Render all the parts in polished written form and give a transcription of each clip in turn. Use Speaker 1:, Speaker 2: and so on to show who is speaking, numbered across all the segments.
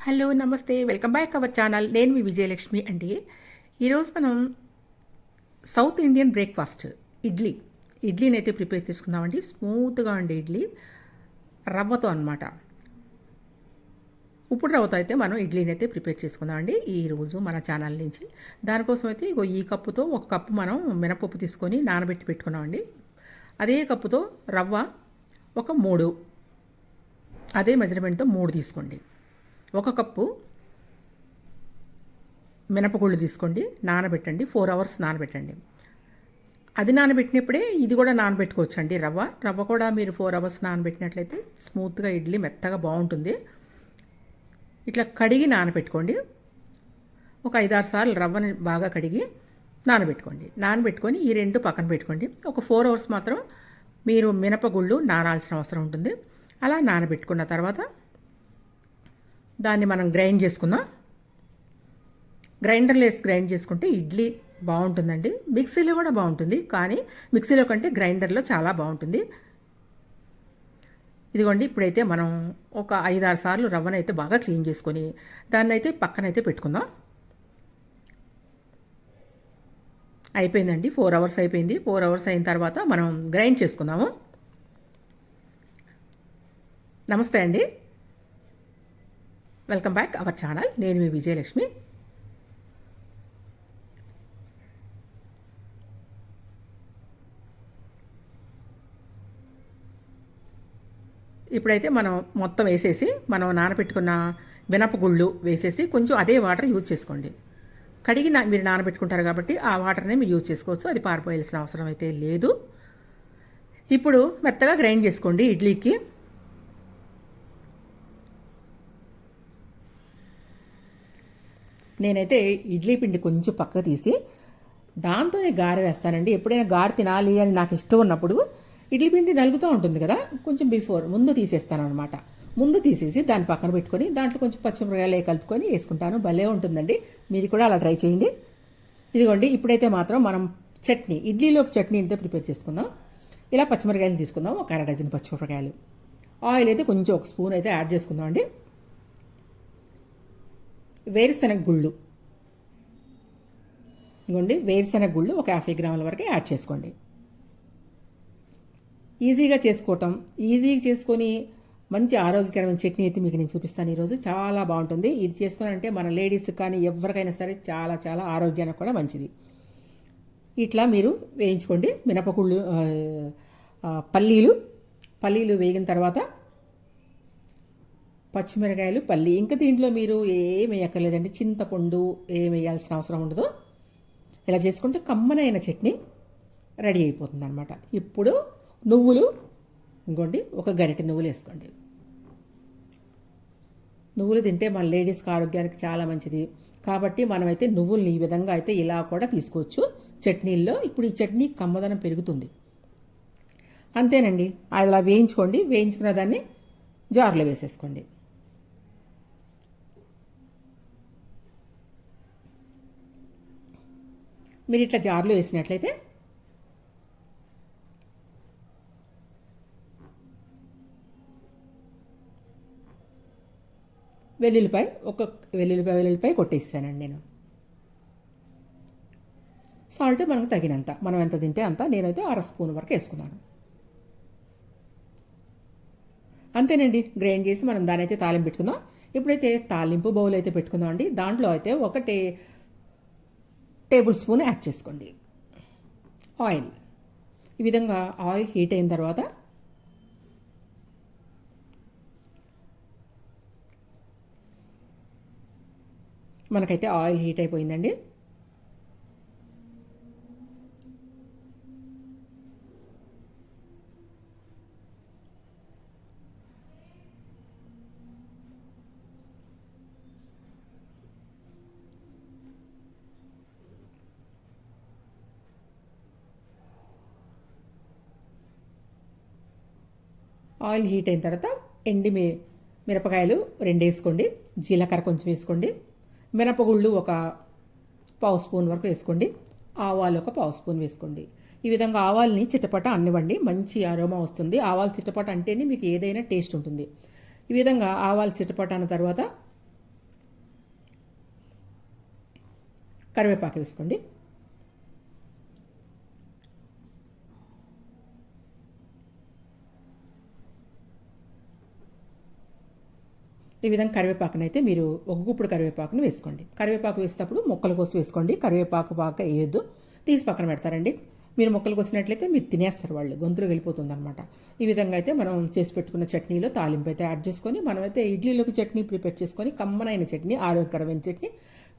Speaker 1: Hello నమస్తే welcome back our channel. నేను మీ విజయలక్ష్మి అండి. ఈరోజు మనం సౌత్ ఇండియన్ బ్రేక్ఫాస్ట్ ఇడ్లీని అయితే ప్రిపేర్ చేసుకుందామండి. స్మూత్గా ఉండే ఇడ్లీ రవ్వతో అనమాట. ఇప్పుడు రవ్వతో అయితే మనం ఇడ్లీని అయితే ప్రిపేర్ చేసుకుందామండి ఈరోజు మన ఛానల్ నుంచి. దానికోసం అయితే ఈ కప్పుతో ఒక కప్పు మనం మినపప్పు తీసుకొని నానబెట్టి పెట్టుకున్నామండి. అదే కప్పుతో రవ్వ ఒక 3, అదే మెజర్మెంట్తో 3 తీసుకోండి. ఒక కప్పు మినపగుళ్ళు తీసుకోండి, నానబెట్టండి. 4 అవర్స్ నానబెట్టండి. అది నానబెట్టినప్పుడే ఇది కూడా నానబెట్టుకోవచ్చు అండి. రవ్వ కూడా మీరు 4 అవర్స్ నానబెట్టినట్లయితే స్మూత్గా ఇడ్లీ మెత్తగా బాగుంటుంది. ఇట్లా కడిగి నానబెట్టుకోండి. ఒక 5-6 సార్లు రవ్వని బాగా కడిగి నానబెట్టుకొని ఈ 2 పక్కన పెట్టుకోండి. ఒక 4 అవర్స్ మాత్రం మీరు మినపగుళ్ళు నానాల్సిన అవసరం ఉంటుంది. అలా నానబెట్టుకున్న తర్వాత దాన్ని మనం గ్రైండ్ చేసుకుందాం. గ్రైండర్లో వేసి గ్రైండ్ చేసుకుంటే ఇడ్లీ బాగుంటుందండి. మిక్సీలో కూడా బాగుంటుంది, కానీ మిక్సీలో కంటే గ్రైండర్లో చాలా బాగుంటుంది. ఇదిగోండి, ఇప్పుడైతే మనం ఒక 5-6 సార్లు రవ్వనైతే బాగా క్లీన్ చేసుకొని దాన్ని అయితే పక్కనైతే పెట్టుకుందాం. అయిపోయిందండి, 4 అవర్స్ అయిపోయింది. 4 అవర్స్ అయిన తర్వాత మనం గ్రైండ్ చేసుకుందాము. నమస్తే అండి, వెల్కమ్ బ్యాక్ అవర్ ఛానల్. నేను మీ విజయలక్ష్మి. ఇప్పుడైతే మనం మొత్తం వేసేసి మనం నానబెట్టుకున్న మినపగుళ్ళు వేసేసి కొంచెం అదే వాటర్ యూజ్ చేసుకోండి. కడిగి మీరు నానబెట్టుకుంటారు కాబట్టి ఆ వాటర్ని మీరు యూజ్ చేసుకోవచ్చు. అది పారిపోయాల్సిన అవసరం అయితే లేదు. ఇప్పుడు మెత్తగా గ్రైండ్ చేసుకోండి ఇడ్లీకి. నేనైతే ఇడ్లీ పిండి కొంచెం పక్కకు తీసి దాంతోనే గారె వేస్తానండి. ఎప్పుడైనా గారె తినాలి అని నాకు ఇష్టం ఉన్నప్పుడు ఇడ్లీ పిండి నలుగుతూ ఉంటుంది కదా, కొంచెం ముందు తీసేస్తాను అనమాట. ముందు తీసేసి దాన్ని పక్కన పెట్టుకొని దాంట్లో కొంచెం పచ్చిమిరపకాయలు కలుపుకొని వేసుకుంటాను. భలే ఉంటుందండి, మీరు కూడా అలా ట్రై చేయండి. ఇదిగోండి, ఇప్పుడైతే మాత్రం మనం ఇడ్లీలోకి చట్నీ అయితే ప్రిపేర్ చేసుకుందాం. ఇలా పచ్చిమిరపకాయలు తీసుకుందాం, ఒక 1/2 డజన్ పచ్చిమిరపకాయలు. ఆయిల్ అయితే కొంచెం 1 స్పూన్ అయితే యాడ్ చేసుకుందాం అండి. వేరుశనగ గుళ్ళు, ఇదిగోండి వేరుశనగ గుళ్ళు ఒక 50 గ్రాముల వరకు యాడ్ చేసుకోండి. ఈజీగా చేసుకొని మంచి ఆరోగ్యకరమైన చట్నీ అయితే మీకు నేను చూపిస్తాను ఈరోజు. చాలా బాగుంటుంది. ఇది చేసుకోవాలంటే మన లేడీస్కి కానీ ఎవరికైనా సరే చాలా చాలా ఆరోగ్యానికి కూడా మంచిది. ఇట్లా మీరు వేయించుకోండి. మినపగుళ్ళు, పల్లీలు వేగిన తర్వాత పచ్చిమిరకాయలు, ఇంకా దీంట్లో మీరు ఏం వేయక్కర్లేదండి. చింతపండు ఏం వేయాల్సిన అవసరం ఉండదు. ఇలా చేసుకుంటే కమ్మనైన చట్నీ రెడీ అయిపోతుంది అనమాట. ఇప్పుడు నువ్వులు, ఇంకోండి ఒక గరిటె నువ్వులు వేసుకోండి. నువ్వులు తింటే మన లేడీస్కి ఆరోగ్యానికి చాలా మంచిది కాబట్టి మనమైతే నువ్వుల్ని ఈ విధంగా అయితే ఇలా కూడా తీసుకోవచ్చు చట్నీల్లో. ఇప్పుడు ఈ చట్నీ కమ్మదనం పెరుగుతుంది. అంతేనండి, అలా వేయించుకోండి. వేయించుకున్న దాన్ని జార్లో వేసేసుకోండి. మీరు ఇట్లా జార్లో వేసినట్లయితే వెల్లుల్లిపాయ కొట్టేసానండి నేను. సాల్ట్ మనకు తగినంత, మనం ఎంత తింటే అంత. నేనైతే 1/2 స్పూన్ వరకు వేసుకున్నాను. అంతేనండి, గ్రైండ్ చేసి మనం దాని అయితే తాలింపు పెట్టుకుందాం. ఇప్పుడైతే తాలింపు బౌల్ అయితే పెట్టుకుందాం అండి. దాంట్లో అయితే 1 టేబుల్ స్పూన్ యాడ్ చేసుకోండి ఆయిల్. ఈ విధంగా ఆయిల్ హీట్ అయిన తర్వాత మనకైతే ఆయిల్ హీట్ అయిపోయిందండి. ఆయిల్ హీట్ అయిన తర్వాత మిరపకాయలు 2 వేసుకోండి. జీలకర్ర కొంచెం వేసుకోండి. మినపగుళ్ళు ఒక 1/2 స్పూన్ వరకు వేసుకోండి. ఆవాలు ఒక 1/2 స్పూన్ వేసుకోండి. ఈ విధంగా ఆవాల్ని చిటపట అన్నివ్వండి. మంచి అరోమా వస్తుంది. ఆవాలు చిటపట అంటేనే మీకు ఏదైనా టేస్ట్ ఉంటుంది. ఈ విధంగా ఆవాలు చిటపట అన్న తర్వాత కరివేపాకు వేసుకోండి. ఈ విధంగా కరివేపాకునైతే మీరు ఒక గుప్పుడు కరివేపాకును వేసుకోండి. కరివేపాకు వేసేటప్పుడు ముక్కలు కోసి వేసుకోండి. కరివేపాకు బాగా వేయొద్దు, తీసి పక్కన పెడతారండి. మీరు ముక్కలు కోసినట్లయితే మీరు తినేస్తారు, వాళ్ళు గొంతులు వెళ్ళిపోతుంది అనమాట. ఈ విధంగా అయితే మనం చేసి పెట్టుకున్న చట్నీలో తాలింపు అయితే యాడ్ చేసుకొని మనమైతే ఇడ్లీలోకి చట్నీ ప్రిపేర్ చేసుకొని కమ్మనైన చట్నీ, ఆరోగ్యకరమైన చట్నీ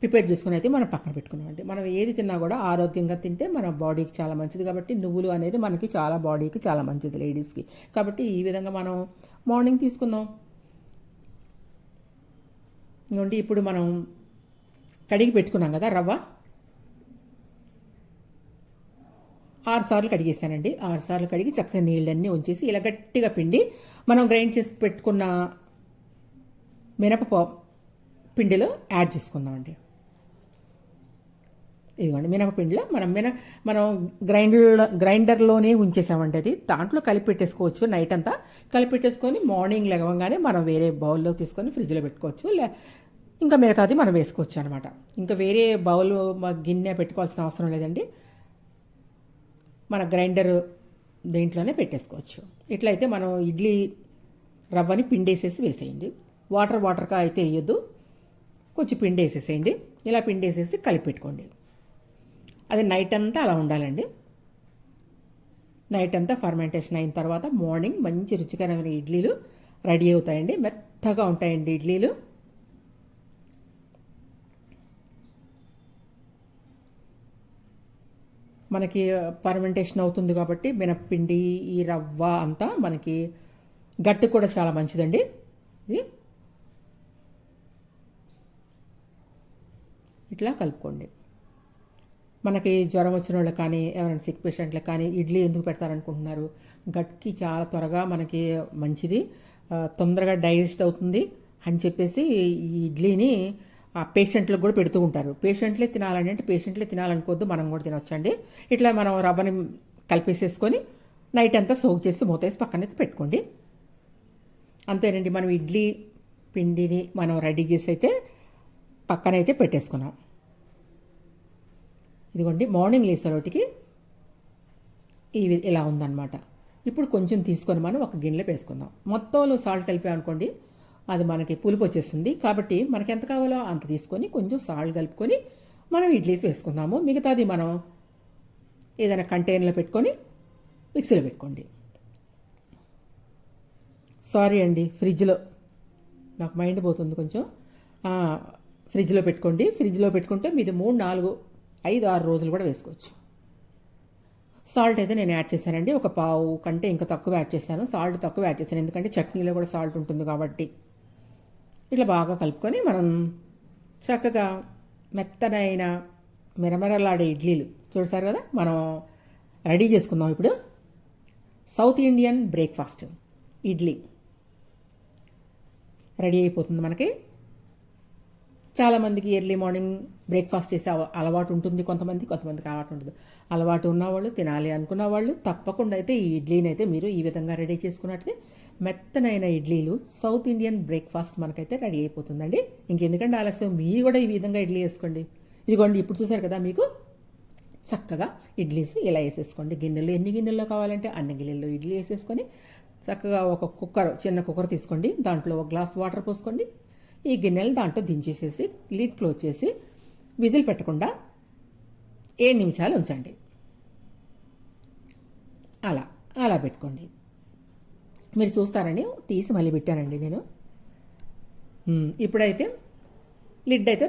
Speaker 1: ప్రిపేర్ చేసుకుని అయితే మనం పక్కన పెట్టుకున్నామండి. మనం ఏది తిన్నా కూడా ఆరోగ్యంగా తింటే మన బాడీకి చాలా మంచిది. కాబట్టి నువ్వులు అనేది మనకి చాలా బాడీకి చాలా మంచిది లేడీస్కి. కాబట్టి ఈ విధంగా మనం మార్నింగ్ తీసుకుందాం. ఇదిగోండి ఇప్పుడు మనం కడిగి పెట్టుకున్నాం కదా రవ్వ, 6 సార్లు కడిగేసానండి. 6 సార్లు కడిగి చక్కగా నీళ్ళన్నీ ఉంచేసి ఇలా గట్టిగా పిండి మనం గ్రైండ్ చేసి పెట్టుకున్న మినప పిండిలో యాడ్ చేసుకుందామండి. ఇదిగోండి మినపపిండిలో మనం గ్రైండర్లోనే ఉంచేసామండి. అది దాంట్లో కలిపి పెట్టేసుకోవచ్చు. నైట్ అంతా కలిపి పెట్టేసుకొని మార్నింగ్ లెగవంగానే మనం వేరే బౌల్లో తీసుకొని ఫ్రిడ్జ్లో పెట్టుకోవచ్చు. ఇంకా మిగతాది మనం వేసుకోవచ్చు అనమాట. ఇంకా వేరే బౌల్ గిన్నె పెట్టుకోవాల్సిన అవసరం లేదండి. మన గ్రైండర్ దీంట్లోనే పెట్టేసుకోవచ్చు. ఇట్లయితే మనం ఇడ్లీ రవ్వని పిండేసేసి వేసేయండి. వాటర్గా అయితే వేయొద్దు, కొంచెం పిండి వేసేసేయండి. ఇలా పిండి వేసేసి కలిపి పెట్టుకోండి. అది నైట్ అంతా అలా ఉండాలండి. నైట్ అంతా ఫర్మెంటేషన్ అయిన తర్వాత మార్నింగ్ మంచి రుచికరమైన ఇడ్లీలు రెడీ అవుతాయండి. మెత్తగా ఉంటాయండి ఇడ్లీలు. మనకి ఫర్మెంటేషన్ అవుతుంది కాబట్టి మినప్పిండి, ఈ రవ్వ అంతా మనకి గట్టు కూడా చాలా మంచిదండి. ఇది ఇట్లా కలుపుకోండి. మనకి జ్వరం వచ్చిన వాళ్ళకి కానీ ఎవరైనా సిక్ పేషెంట్లకు కానీ ఇడ్లీ ఎందుకు పెడతారనుకుంటున్నారు? గట్కి చాలా త్వరగా మనకి మంచిది, తొందరగా డైజెస్ట్ అవుతుంది అని చెప్పేసి ఈ ఇడ్లీని ఆ పేషెంట్లకు కూడా పెడుతూ ఉంటారు. పేషెంట్లే తినాలని అంటే పేషెంట్లే తినాలనుకోవద్దు, మనం కూడా తినొచ్చండి. ఇట్లా మనం రవ్వని కలిపేసేసుకొని నైట్ అంతా సోక్ చేసి మూతేసి పక్కనైతే పెట్టుకోండి. అంతేనండి, మనం ఇడ్లీ పిండిని మనం రెడీ చేసి అయితే పక్కనైతే పెట్టేసుకున్నాం. ఇదిగోండి మార్నింగ్ లేసేలోటికి ఇలా ఉందన్నమాట. ఇప్పుడు కొంచెం తీసుకొని మనం ఒక గిన్నెలో వేసుకుందాం. మొత్తంలో సాల్ట్ కలిపామనుకోండి అది మనకి పులుపు వచ్చేస్తుంది. కాబట్టి మనకి ఎంత కావాలో అంత తీసుకొని కొంచెం సాల్ట్ కలుపుకొని మనం ఇడ్లీస్ వేసుకుందాము. మిగతాది మనం ఏదైనా కంటైనర్లో పెట్టుకొని మిక్సీలో పెట్టుకోండి. సారీ అండి, ఫ్రిడ్జ్లో నాకు మైండ్ పోతుంది కొంచెం. ఫ్రిడ్జ్లో పెట్టుకోండి. ఫ్రిడ్జ్లో పెట్టుకుంటే మీది 3, 4, 5, 6 రోజులు కూడా వేసుకోవచ్చు. సాల్ట్ అయితే నేను యాడ్ చేశానండి. ఒక పావు కంటే ఇంకా తక్కువ యాడ్ చేశాను. సాల్ట్ తక్కువ యాడ్ చేశాను ఎందుకంటే చట్నీలో కూడా సాల్ట్ ఉంటుంది కాబట్టి. ఇట్లా బాగా కలుపుకొని మనం చక్కగా మెత్తనైన మెరమెరలాడే ఇడ్లీలు చూసారు కదా, మనం రెడీ చేసుకుందాం. ఇప్పుడు south Indian breakfast idli ready అయిపోతుంది మనకి. చాలామందికి ఎర్లీ మార్నింగ్ బ్రేక్ఫాస్ట్ చేసే అలవాటు ఉంటుంది, కొంతమందికి అలవాటు ఉంటుంది. అలవాటు ఉన్నవాళ్ళు, తినాలి అనుకున్న వాళ్ళు తప్పకుండా అయితే ఈ ఇడ్లీని అయితే మీరు ఈ విధంగా రెడీ చేసుకున్నట్లయితే మెత్తనైన ఇడ్లీలు సౌత్ ఇండియన్ బ్రేక్ఫాస్ట్ మనకైతే రెడీ అయిపోతుందండి. ఇంకెందుకంటే ఆలస్యం, మీరు కూడా ఈ విధంగా ఇడ్లీ వేసుకోండి. ఇదిగోండి ఇప్పుడు చూసారు కదా, మీకు చక్కగా ఇడ్లీస్ ఇలా వేసేసుకోండి. గిన్నెలు ఎన్ని గిన్నెల్లో కావాలంటే అన్ని గిన్నెల్లో ఇడ్లీ వేసేసుకొని చక్కగా ఒక చిన్న కుక్కర్ తీసుకోండి. దాంట్లో ఒక గ్లాస్ వాటర్ పోసుకోండి. ఈ గిన్నెలు దాంట్లో దించేసేసి లిడ్ క్లోజ్ చేసి విజిల్ పెట్టకుండా 7 నిమిషాలు ఉంచండి. అలా పెట్టుకోండి. మీరు చూస్తారని తీసి మళ్ళీ పెట్టానండి నేను. ఇప్పుడైతే లిడ్ అయితే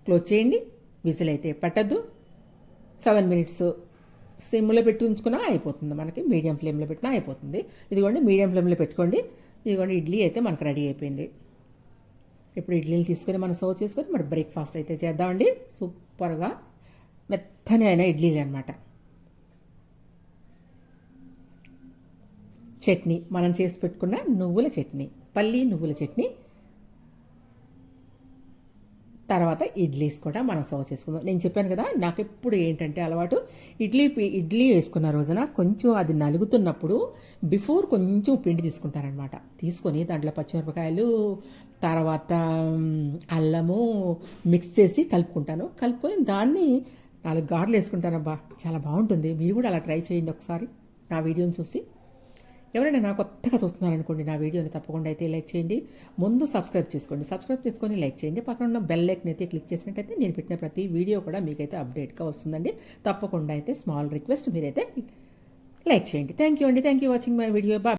Speaker 1: క్లోజ్ చేయండి. విజిల్ అయితే పెట్టద్దు. 7 మినిట్స్ సిమ్లో పెట్టి ఉంచుకున్నా అయిపోతుంది మనకి. మీడియం ఫ్లేమ్లో పెట్టినా అయిపోతుంది. ఇదిగోండి మీడియం ఫ్లేమ్లో పెట్టుకోండి. ఇదిగోండి ఇడ్లీ అయితే మనకు రెడీ అయిపోయింది. ఇప్పుడు ఇడ్లీలు తీసుకొని మనం సర్వ్ చేసుకొని మరి బ్రేక్ఫాస్ట్ అయితే చేద్దామండి. సూపర్గా మెత్తని అయిన ఇడ్లీలు అనమాట. చట్నీ మనం చేసి పెట్టుకున్న నువ్వుల చట్నీ, పల్లి నువ్వుల చట్నీ, తర్వాత ఇడ్లీస్ కూడా మనం సర్వ్ చేసుకుందాం. నేను చెప్పాను కదా, నాకు ఎప్పుడు ఏంటంటే అలవాటు, ఇడ్లీ వేసుకున్న రోజున కొంచెం అది నలుగుతున్నప్పుడు బిఫోర్ కొంచెం పిండి తీసుకుంటారనమాట. తీసుకొని దాంట్లో పచ్చిమిరపకాయలు, తర్వాత అల్లము మిక్స్ చేసి కలుపుకుంటాను. కలుపుకొని దాన్ని 4 గారెలు వేసుకుంటానబ్బా, చాలా బాగుంటుంది. మీరు కూడా అలా ట్రై చేయండి ఒకసారి నా వీడియోని చూసి. ఎవరైనా నా కొత్తగా చూస్తున్నారనుకోండి, నా వీడియోని తప్పకుండా అయితే లైక్ చేయండి. ముందు సబ్స్క్రైబ్ చేసుకోండి, సబ్స్క్రైబ్ చేసుకొని లైక్ చేయండి. పక్కన ఉన్న బెల్ ఐకాన్ అయితే క్లిక్ చేసినట్టయితే నేను పెట్టిన ప్రతి వీడియో కూడా మీకైతే అప్డేట్గా వస్తుందండి. తప్పకుండా అయితే స్మాల్ రిక్వెస్ట్, మీరైతే లైక్ చేయండి. థ్యాంక్ యూ అండి. Thank you watching my video. Bye.